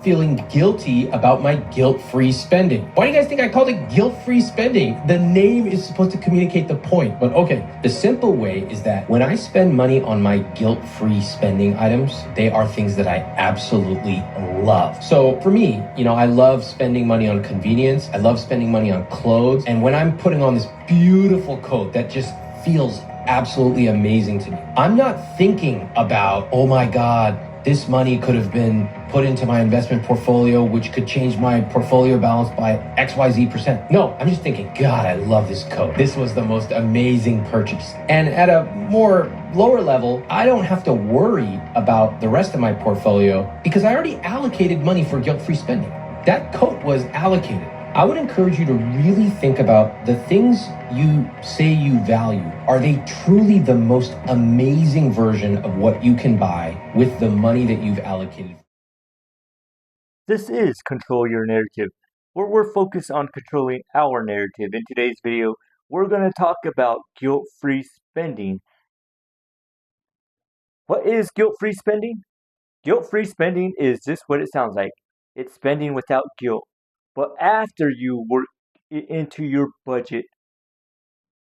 feeling guilty about my guilt-free spending. Why do you guys think I called it guilt-free spending? The name is supposed to communicate the point, but okay. The simple way is that when I spend money on my guilt-free spending items, they are things that I absolutely love. So for me, I love spending money on convenience. I love spending money on clothes. And when I'm putting on this beautiful coat that just feels absolutely amazing to me, I'm not thinking about, oh my God, this money could have been put into my investment portfolio, which could change my portfolio balance by XYZ%. No, I'm just thinking, God, I love this coat. This was the most amazing purchase. And at a more lower level, I don't have to worry about the rest of my portfolio because I already allocated money for guilt-free spending. That coat was allocated. I would encourage you to really think about the things you say you value. Are they truly the most amazing version of what you can buy with the money that you've allocated? This is Control Your Narrative, where we're focused on controlling our narrative. In today's video, we're going to talk about guilt-free spending. What is guilt-free spending? Guilt-free spending is just what it sounds like. It's spending without guilt. But after you work it into your budget,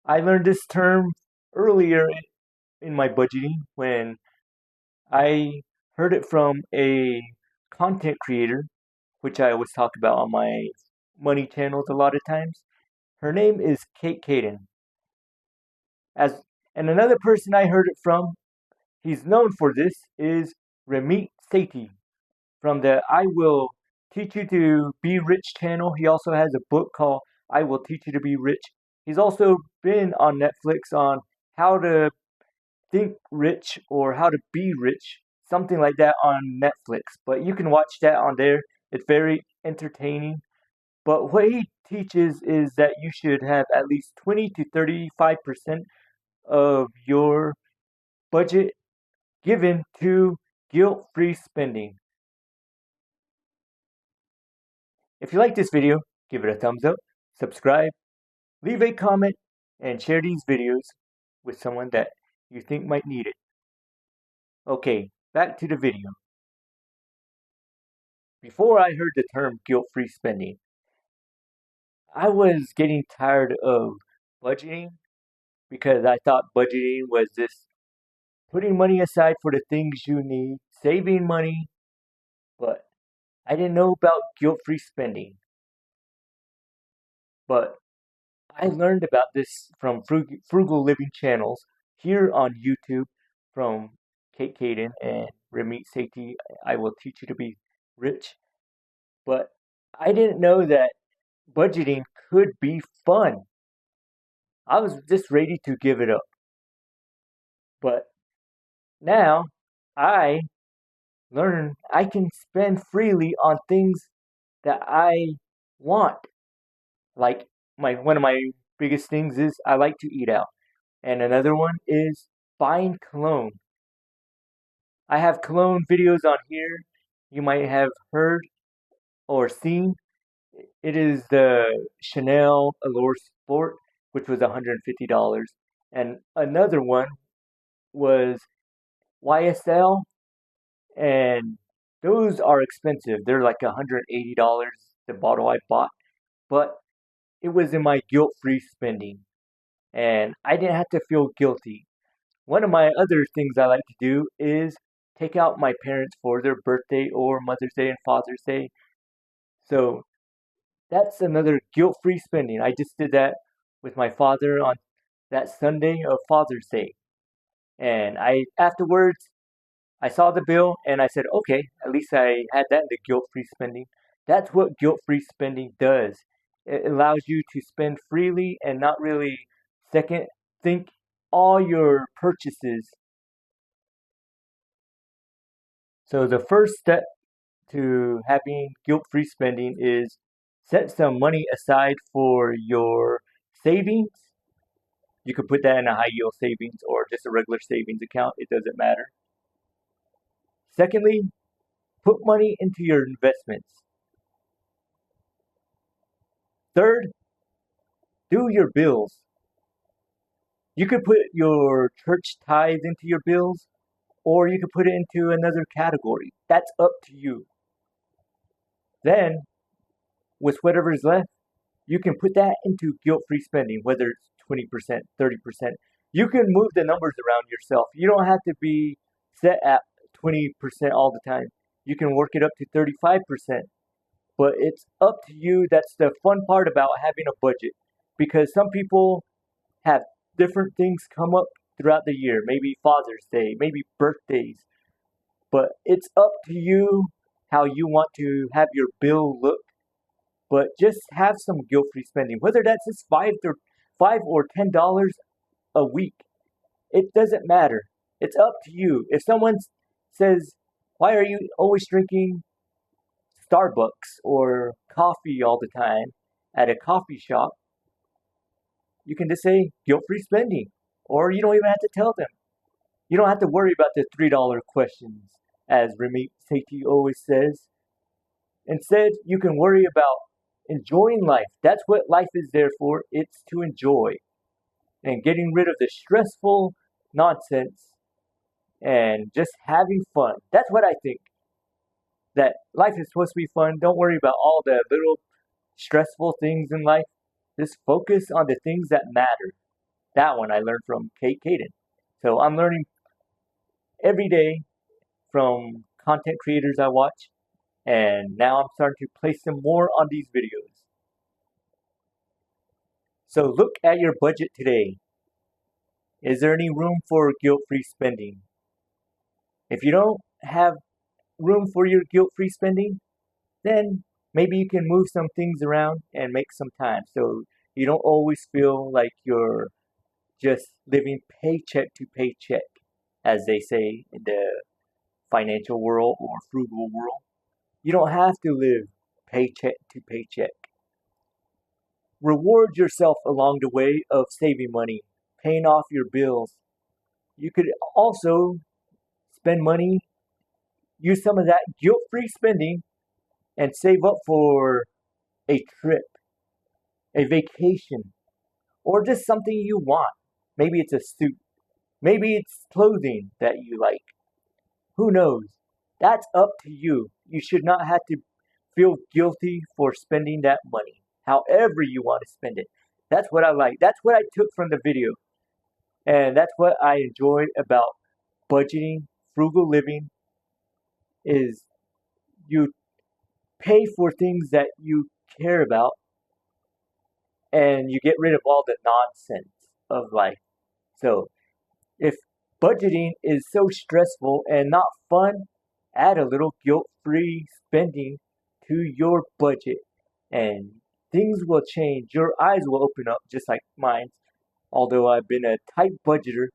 I learned this term earlier in my budgeting when I heard it from a content creator, which I always talk about on my money channels a lot of times. Her name is Kate Caden. And another person I heard it from, he's known for this, is Ramit Sethi from the I Will Teach You to Be Rich channel. He also has a book called I Will Teach You to Be Rich. He's also been on Netflix on how to think rich or how to be rich, something like that on Netflix. But you can watch that on there. It's very entertaining. But what he teaches is that you should have at least 20 to 35% of your budget given to guilt-free spending. If you like this video, give it a thumbs up, subscribe, leave a comment, and share these videos with someone that you think might need it. Okay, back to the video. Before I heard the term guilt-free spending, I was getting tired of budgeting because I thought budgeting was just putting money aside for the things you need, saving money, but I didn't know about guilt-free spending. But I learned about this from Frugal Living channels here on YouTube from Kate Caden and Ramit Sethi. I Will Teach You to Be Rich. But I didn't know that budgeting could be fun. I was just ready to give it up. But now I learn I can spend freely on things that I want. Like one of my biggest things is I like to eat out. And another one is buying cologne. I have cologne videos on here you might have heard or seen. It is the Chanel Allure Sport, which was $150. And another one was YSL, and those are expensive. They're like $180, the bottle I bought. But it was in my guilt-free spending, and I didn't have to feel guilty. One of my other things I like to do is take out my parents for their birthday or Mother's Day and Father's Day. So that's another guilt-free spending. I just did that with my father on that Sunday of Father's Day. And afterwards, I saw the bill and I said, okay, at least I had that in the guilt-free spending. That's what guilt-free spending does. It allows you to spend freely and not really second think all your purchases. So the first step to having guilt-free spending is set some money aside for your savings. You could put that in a high yield savings or just a regular savings account. It doesn't matter. Secondly, put money into your investments. Third, do your bills. You could put your church tithe into your bills, or you could put it into another category. That's up to you. Then, with whatever's left, you can put that into guilt-free spending, whether it's 20%, 30%. You can move the numbers around yourself. You don't have to be set at 20% all the time. You can work it up to 35%. But it's up to you. That's the fun part about having a budget, because some people have different things come up throughout the year, maybe Father's Day, maybe birthdays. But it's up to you how you want to have your bill look. But just have some guilt-free spending, whether that's just $5 or $10 a week. It doesn't matter. It's up to you. If someone says, "Why are you always drinking Starbucks or coffee all the time at a coffee shop?" You can just say guilt-free spending, or you don't even have to tell them. You don't have to worry about the $3 questions, as Ramit Sethi always says. Instead, you can worry about enjoying life. That's what life is there for. It's to enjoy, and getting rid of the stressful nonsense and just having fun. That's what I think. That life is supposed to be fun. Don't worry about all the little stressful things in life. Just focus on the things that matter. That one I learned from Kate Caden. So I'm learning every day from content creators I watch, and now I'm starting to place them more on these videos. So look at your budget today. Is there any room for guilt-free spending? If you don't have room for your guilt-free spending, then maybe you can move some things around and make some time, so you don't always feel like you're just living paycheck to paycheck, as they say in the financial world or frugal world. You don't have to live paycheck to paycheck. Reward yourself along the way of saving money, paying off your bills. You could also spend money, use some of that guilt-free spending, and save up for a trip, a vacation, or just something you want. Maybe it's a suit. Maybe it's clothing that you like. Who knows? That's up to you. You should not have to feel guilty for spending that money, however you want to spend it. That's what I like. That's what I took from the video. And that's what I enjoy about budgeting, frugal living, is you pay for things that you care about, and you get rid of all the nonsense of life. So if budgeting is so stressful and not fun, add a little guilt-free spending to your budget, and things will change. Your eyes will open up just like mine. Although I've been a tight budgeter,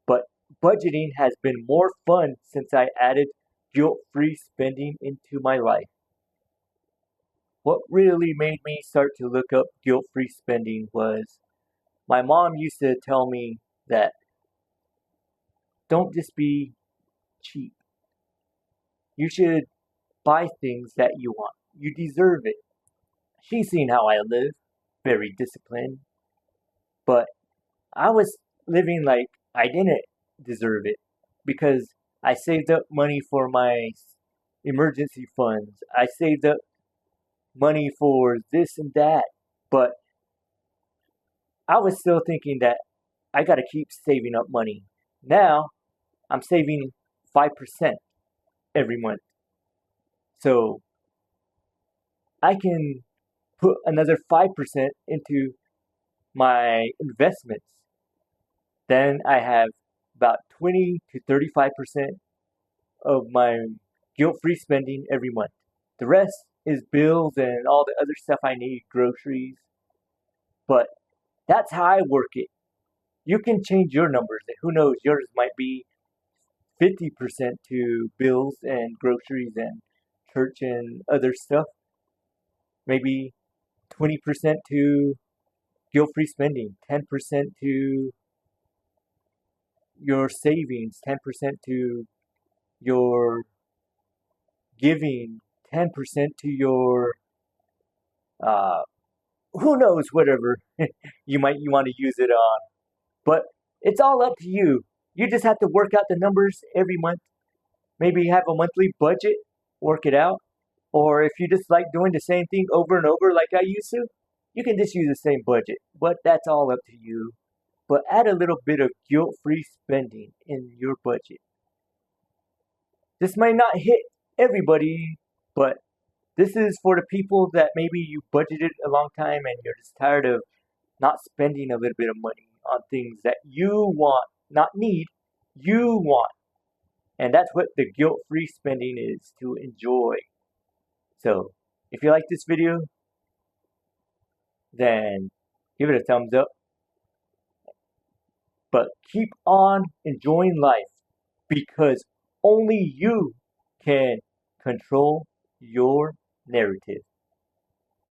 but budgeting has been more fun since I added guilt-free spending into my life. What really made me start to look up guilt-free spending was my mom used to tell me that don't just be cheap. You should buy things that you want. You deserve it. She's seen how I live, very disciplined, but I was living like I didn't deserve it, because I saved up money for my emergency funds. I saved up money for this and that, but I was still thinking that I got to keep saving up money. Now I'm saving 5% every month. So I can put another 5% into my investments. Then I have about 20 to 35% of my guilt-free spending every month. The rest is bills and all the other stuff I need, groceries. But that's how I work it. You can change your numbers. Who knows, yours might be 50% to bills and groceries and church and other stuff. Maybe 20% to guilt-free spending, 10% to your savings, 10% to your giving, 10% to your who knows, whatever you want to use it on. But it's all up to you. You just have to work out the numbers every month. Maybe have a monthly budget, work it out, Or if you just like doing the same thing over and over like I used to, you can just use the same budget. But that's all up to you. But add a little bit of guilt-free spending in your budget. This might not hit everybody, but this is for the people that maybe you budgeted a long time and you're just tired of not spending a little bit of money on things that you want, not need, you want. And that's what the guilt-free spending is, to enjoy. So, if you like this video, then give it a thumbs up. But keep on enjoying life, because only you can control your narrative.